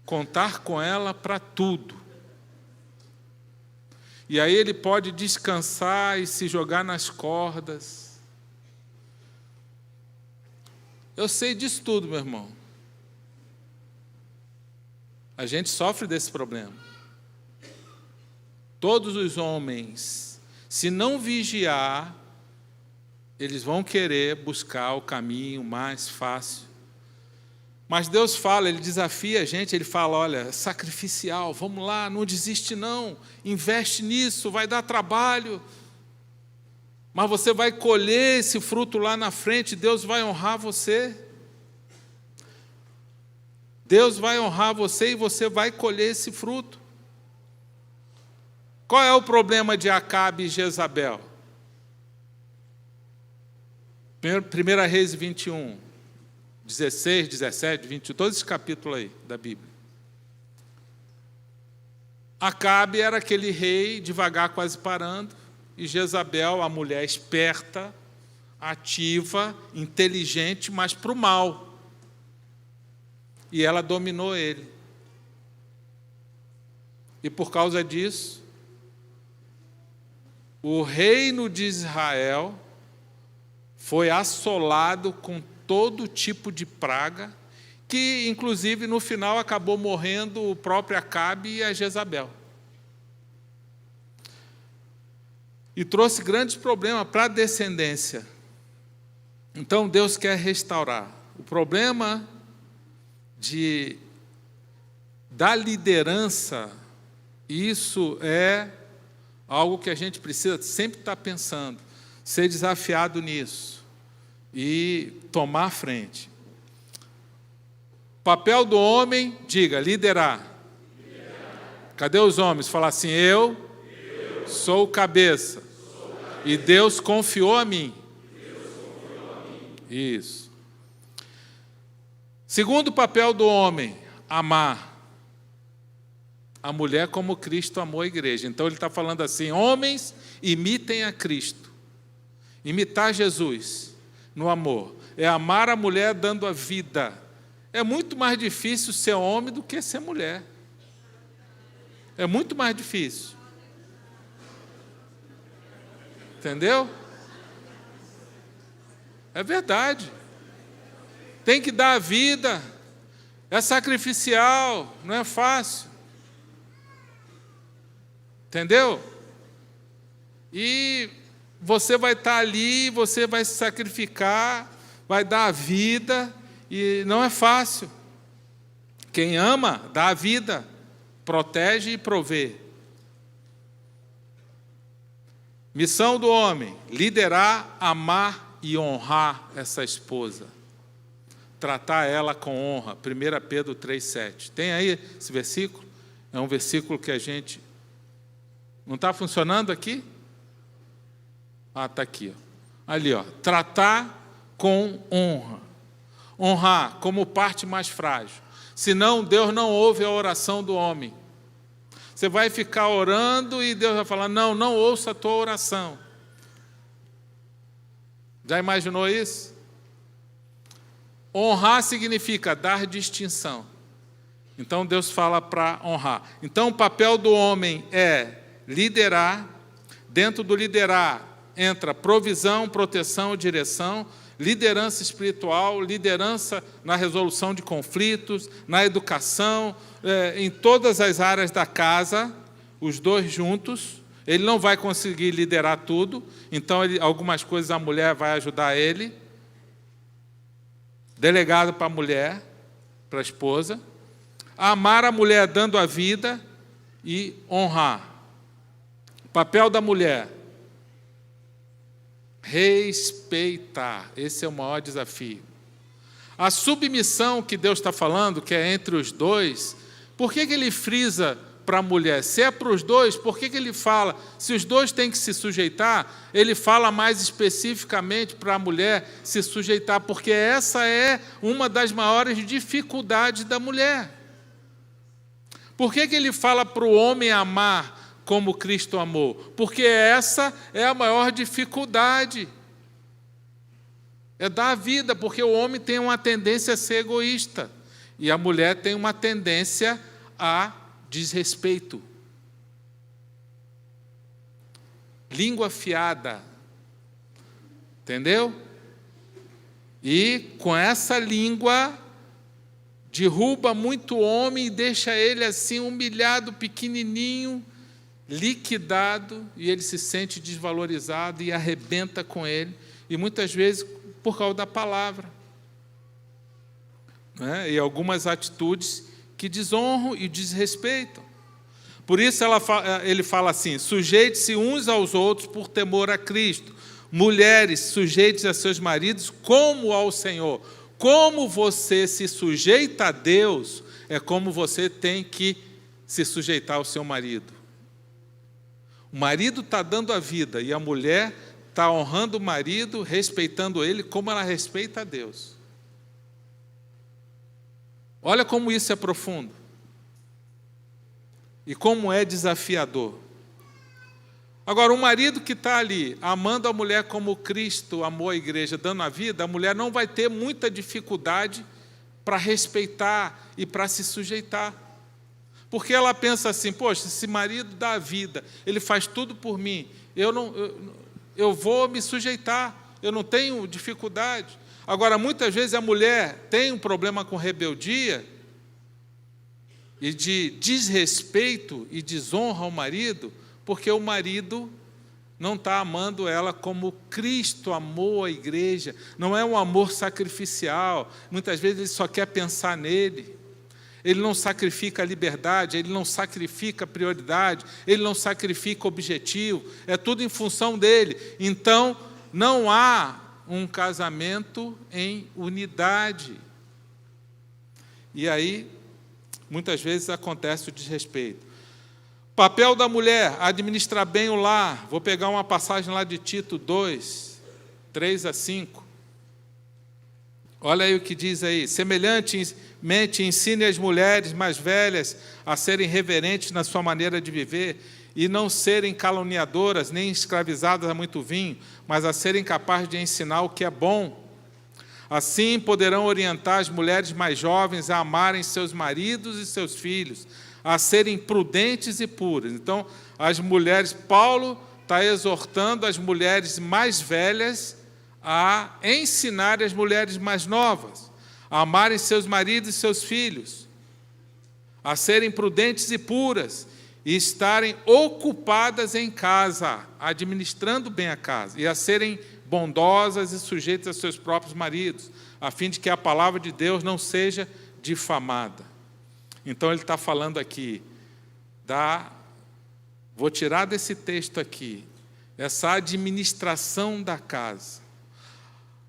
contar com ela para tudo. E aí ele pode descansar e se jogar nas cordas. Eu sei disso tudo, meu irmão. A gente sofre desse problema. Todos os homens, se não vigiar, eles vão querer buscar o caminho mais fácil. Mas Deus fala, Ele desafia a gente, Ele fala: olha, sacrificial, vamos lá, não desiste não, investe nisso, vai dar trabalho, mas você vai colher esse fruto lá na frente, Deus vai honrar você. Deus vai honrar você e você vai colher esse fruto. Qual é o problema de Acabe e Jezabel? 1 Reis 21, 16, 17, 21, todos esses capítulos aí da Bíblia. Acabe era aquele rei devagar, quase parando, e Jezabel, a mulher esperta, ativa, inteligente, mas para o mal. E ela dominou ele. E por causa disso, o reino de Israel foi assolado com todo tipo de praga, que inclusive no final acabou morrendo o próprio Acabe e a Jezabel. E trouxe grandes problemas para a descendência. Então Deus quer restaurar. O problema da liderança, isso é algo que a gente precisa sempre estar pensando, ser desafiado nisso e tomar frente. Papel do homem, diga, liderar. Cadê os homens? Falar assim: eu sou o cabeça e Deus confiou a mim. Isso. Segundo papel do homem, amar a mulher como Cristo amou a igreja. Então ele está falando assim: homens, imitem a Cristo. Imitar Jesus no amor. É amar a mulher dando a vida. É muito mais difícil ser homem do que ser mulher. É muito mais difícil. Entendeu? É verdade. Tem que dar a vida. É sacrificial, não é fácil. Entendeu? E você vai estar ali, você vai se sacrificar, vai dar a vida, e não é fácil. Quem ama, dá a vida, protege e provê. Missão do homem: liderar, amar e honrar essa esposa. Tratar ela com honra. 1 Pedro 3,7. Tem aí esse versículo? É um versículo que a gente... Não está funcionando aqui? Ah, está aqui. Ó. Ali, ó. Tratar com honra. Honrar como parte mais frágil. Senão, Deus não ouve a oração do homem. Você vai ficar orando e Deus vai falar, não, não ouça a tua oração. Já imaginou isso? Honrar significa dar distinção. Então Deus fala para honrar. Então o papel do homem é liderar. Dentro do liderar entra provisão, proteção, direção, liderança espiritual, liderança na resolução de conflitos, na educação, em todas as áreas da casa, os dois juntos. Ele não vai conseguir liderar tudo, então algumas coisas a mulher vai ajudar ele. Delegado para a mulher, para a esposa. Amar a mulher dando a vida e honrar. O papel da mulher, respeitar. Esse é o maior desafio. A submissão que Deus está falando, que é entre os dois, por que ele frisa para a mulher? Se é para os dois, por que ele fala? Se os dois têm que se sujeitar, ele fala mais especificamente para a mulher se sujeitar, porque essa é uma das maiores dificuldades da mulher. Por que ele fala para o homem amar como Cristo amou? Porque essa é a maior dificuldade. É dar a vida, porque o homem tem uma tendência a ser egoísta e a mulher tem uma tendência a desrespeito. Língua afiada. Entendeu? E com essa língua derruba muito homem e deixa ele assim humilhado, pequenininho, liquidado, e ele se sente desvalorizado e arrebenta com ele, e muitas vezes por causa da palavra, né? E algumas atitudes que desonram e desrespeitam. Por isso ele fala assim, sujeite-se uns aos outros por temor a Cristo. Mulheres, sujeitem-se a seus maridos como ao Senhor. Como você se sujeita a Deus, é como você tem que se sujeitar ao seu marido. O marido está dando a vida e a mulher está honrando o marido, respeitando ele como ela respeita a Deus. Olha como isso é profundo. E como é desafiador. Agora, o marido que está ali, amando a mulher como Cristo amou a igreja, dando a vida, a mulher não vai ter muita dificuldade para respeitar e para se sujeitar. Porque ela pensa assim, poxa, esse marido dá a vida, ele faz tudo por mim, eu vou me sujeitar, eu não tenho dificuldade. Agora, muitas vezes a mulher tem um problema com rebeldia e de desrespeito e desonra ao marido, porque o marido não está amando ela como Cristo amou a igreja. Não é um amor sacrificial. Muitas vezes ele só quer pensar nele. Ele não sacrifica a liberdade, ele não sacrifica a prioridade, ele não sacrifica o objetivo. É tudo em função dele. Então, não há um casamento em unidade. E aí, muitas vezes acontece o desrespeito. Papel da mulher, administrar bem o lar. Vou pegar uma passagem lá de Tito 2, 3 a 5. Olha aí o que diz aí. Semelhantemente, ensine as mulheres mais velhas a serem reverentes na sua maneira de viver e não serem caluniadoras, nem escravizadas a muito vinho, mas a serem capazes de ensinar o que é bom. Assim poderão orientar as mulheres mais jovens a amarem seus maridos e seus filhos, a serem prudentes e puras. Então, as mulheres, Paulo está exortando as mulheres mais velhas a ensinar as mulheres mais novas, a amarem seus maridos e seus filhos, a serem prudentes e puras, e estarem ocupadas em casa, administrando bem a casa, e a serem bondosas e sujeitas a seus próprios maridos, a fim de que a palavra de Deus não seja difamada. Então ele está falando aqui, vou tirar desse texto aqui, essa administração da casa.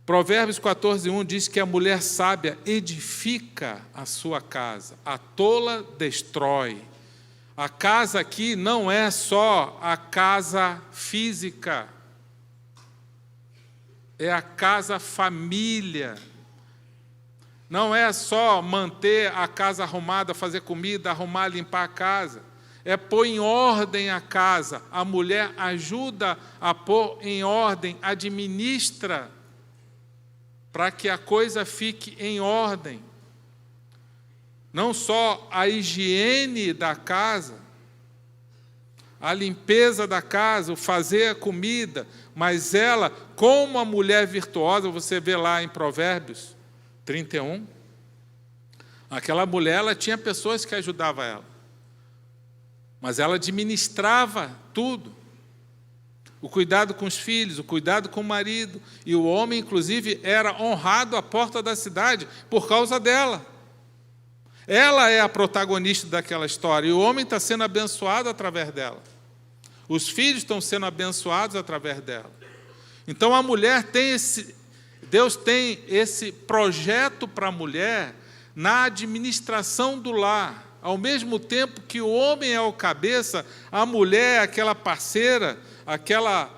Provérbios 14:1 diz que a mulher sábia edifica a sua casa, a tola destrói. A casa aqui não é só a casa física, é a casa família. Não é só manter a casa arrumada, fazer comida, arrumar, limpar a casa. é pôr em ordem a casa. A mulher ajuda a pôr em ordem, administra, para que a coisa fique em ordem. Não só a higiene da casa, a limpeza da casa, o fazer a comida, mas ela, como a mulher virtuosa, você vê lá em Provérbios 31, aquela mulher, ela tinha pessoas que ajudavam ela, mas ela administrava tudo. O cuidado com os filhos, o cuidado com o marido, e o homem, inclusive, era honrado à porta da cidade por causa dela. Ela é a protagonista daquela história, e o homem está sendo abençoado através dela. Os filhos estão sendo abençoados através dela. Então a mulher tem Deus tem esse projeto para a mulher na administração do lar. Ao mesmo tempo que o homem é o cabeça, a mulher é aquela parceira, aquela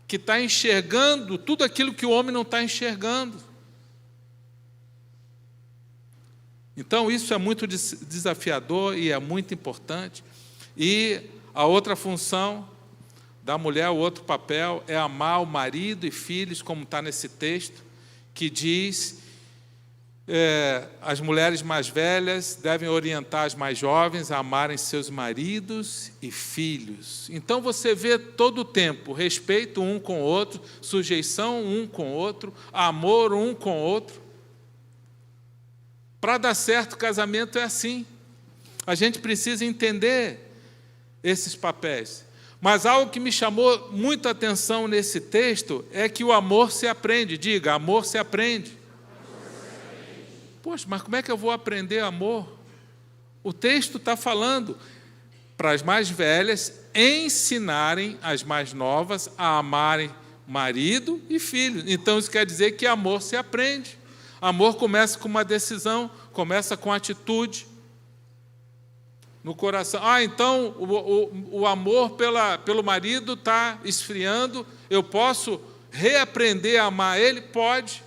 que está enxergando tudo aquilo que o homem não está enxergando. Então isso é muito desafiador e é muito importante. E a outra função da mulher, o outro papel, é amar o marido e filhos, como está nesse texto, que diz, as mulheres mais velhas devem orientar as mais jovens a amarem seus maridos e filhos. Então você vê todo o tempo, respeito um com o outro, sujeição um com o outro, amor um com o outro. Para dar certo o casamento é assim. A gente precisa entender esses papéis. Mas algo que me chamou muita atenção nesse texto é que o amor se aprende. Diga, amor se aprende. Poxa, mas como é que eu vou aprender amor? O texto está falando para as mais velhas ensinarem as mais novas a amarem marido e filho. Então isso quer dizer que amor se aprende. Amor começa com uma decisão, começa com atitude no coração. Então o amor pelo marido está esfriando, eu posso reaprender a amar ele? Pode.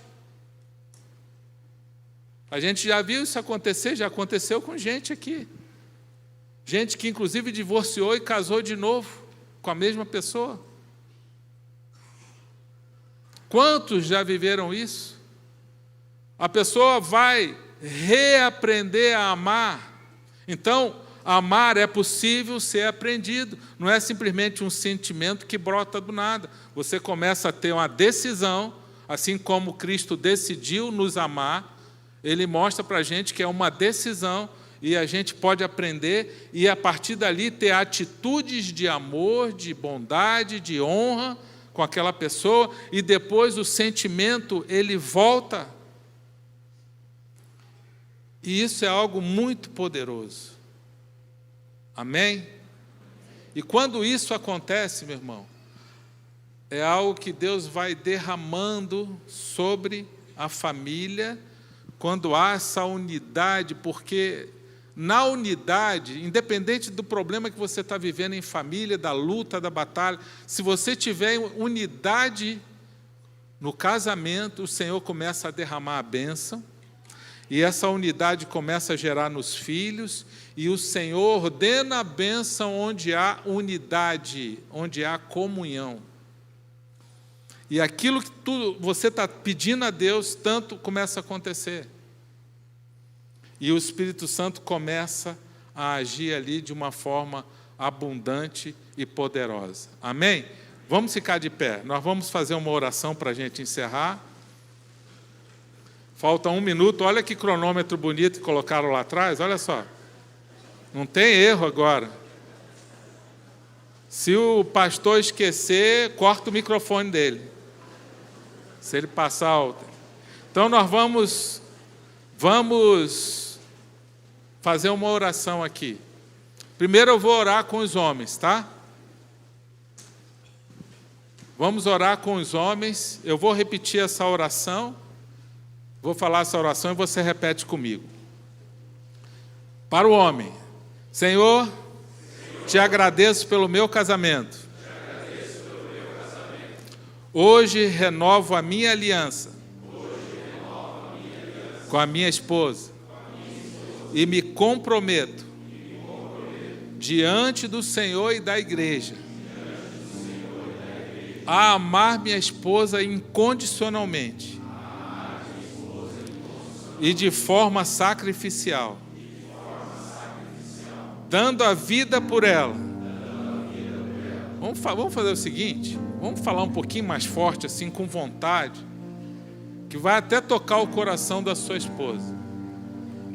A gente já viu isso acontecer, já aconteceu com gente aqui. Gente que inclusive divorciou e casou de novo com a mesma pessoa. Quantos já viveram isso? A pessoa vai reaprender a amar. Então, amar é possível ser aprendido. Não é simplesmente um sentimento que brota do nada. Você começa a ter uma decisão, assim como Cristo decidiu nos amar. Ele mostra para a gente que é uma decisão e a gente pode aprender e, a partir dali, ter atitudes de amor, de bondade, de honra com aquela pessoa, e depois o sentimento, ele volta. E isso é algo muito poderoso. Amém? E quando isso acontece, meu irmão, é algo que Deus vai derramando sobre a família, quando há essa unidade, porque na unidade, independente do problema que você está vivendo em família, da luta, da batalha, se você tiver unidade no casamento, o Senhor começa a derramar a bênção, e essa unidade começa a gerar nos filhos, e o Senhor ordena a bênção onde há unidade, onde há comunhão. E aquilo que você está pedindo a Deus, tanto começa a acontecer. E o Espírito Santo começa a agir ali de uma forma abundante e poderosa. Amém? Vamos ficar de pé. Nós vamos fazer uma oração para a gente encerrar. Falta 1 minuto. Olha que cronômetro bonito que colocaram lá atrás. Olha só. Não tem erro agora. Se o pastor esquecer, corta o microfone dele. Se ele passar... Então nós vamos fazer uma oração aqui. Primeiro eu vou orar com os homens, tá? Vamos orar com os homens. Eu vou repetir essa oração. Vou falar essa oração e você repete comigo. Para o homem. Senhor, te agradeço pelo meu casamento. Hoje renovo a minha aliança com a minha esposa e me comprometo diante do Senhor e da igreja, a amar minha esposa incondicionalmente e de forma sacrificial, dando a vida por ela. Vamos fazer o seguinte, vamos falar um pouquinho mais forte, assim, com vontade, que vai até tocar o coração da sua esposa.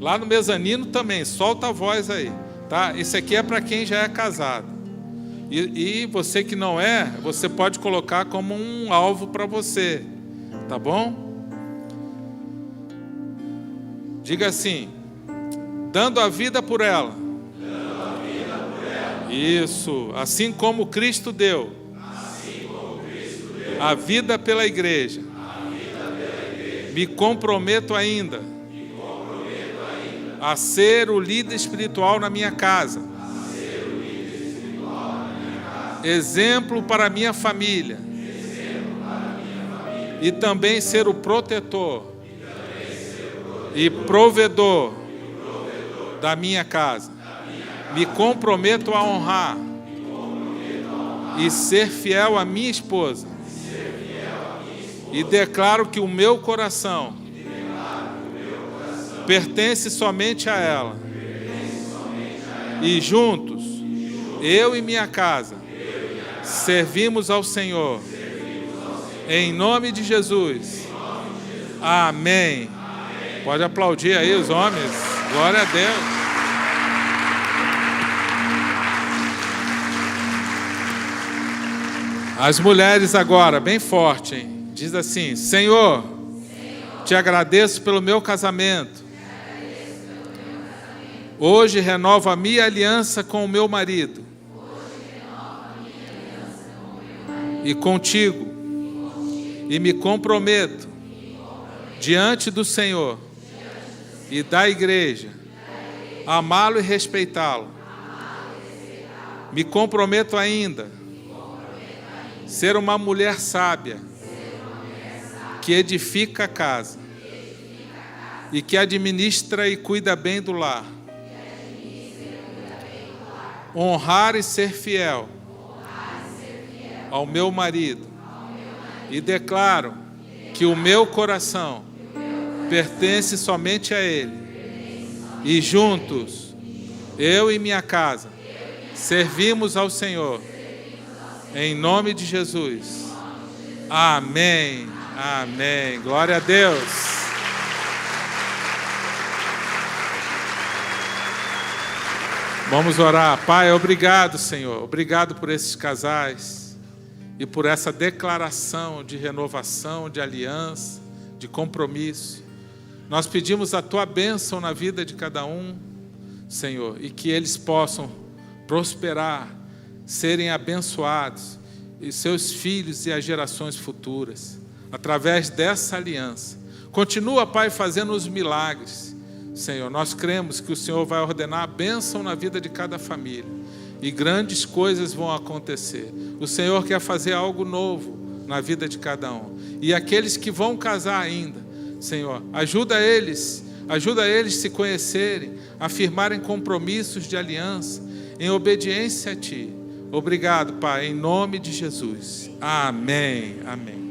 Lá no mezanino também, solta a voz aí, tá? Esse aqui é para quem já é casado. E você que não é, você pode colocar como um alvo para você, tá bom? Diga assim: dando a vida por ela. Isso, assim como Cristo deu a vida pela igreja. Me comprometo ainda a ser o líder espiritual na minha casa. Exemplo para a minha família. E também ser o protetor e provedor da minha casa. Me comprometo a honrar e ser fiel à minha esposa. E declaro que o meu coração pertence somente a ela. E juntos, eu e minha casa, servimos ao Senhor. Em nome de Jesus. Amém. Pode aplaudir aí os homens. Glória a Deus. As mulheres agora, bem forte, hein? Diz assim: Senhor, te agradeço pelo meu casamento. Hoje renovo a minha aliança com o meu marido. E contigo. E me comprometo diante do Senhor e da igreja, amá-lo e respeitá-lo. Me comprometo ainda ser uma mulher sábia, que edifica a casa e que administra e cuida bem do lar. Honrar e ser fiel ao meu marido. E declaro que o meu coração pertence somente a ele. E juntos, eu e minha casa, servimos ao Senhor. Em nome de Jesus. Amém. Amém. Glória a Deus. Vamos orar. Pai, obrigado, Senhor. Obrigado por esses casais e por essa declaração de renovação, de aliança, de compromisso. Nós pedimos a Tua bênção na vida de cada um, Senhor, e que eles possam prosperar, serem abençoados, e seus filhos e as gerações futuras, através dessa aliança. Continua, Pai, fazendo os milagres, Senhor. Nós cremos que o Senhor vai ordenar a bênção na vida de cada família, e grandes coisas vão acontecer. O Senhor quer fazer algo novo na vida de cada um. E aqueles que vão casar ainda, Senhor, ajuda eles a se conhecerem, a firmarem compromissos de aliança, em obediência a Ti. Obrigado, Pai, em nome de Jesus. Amém. Amém.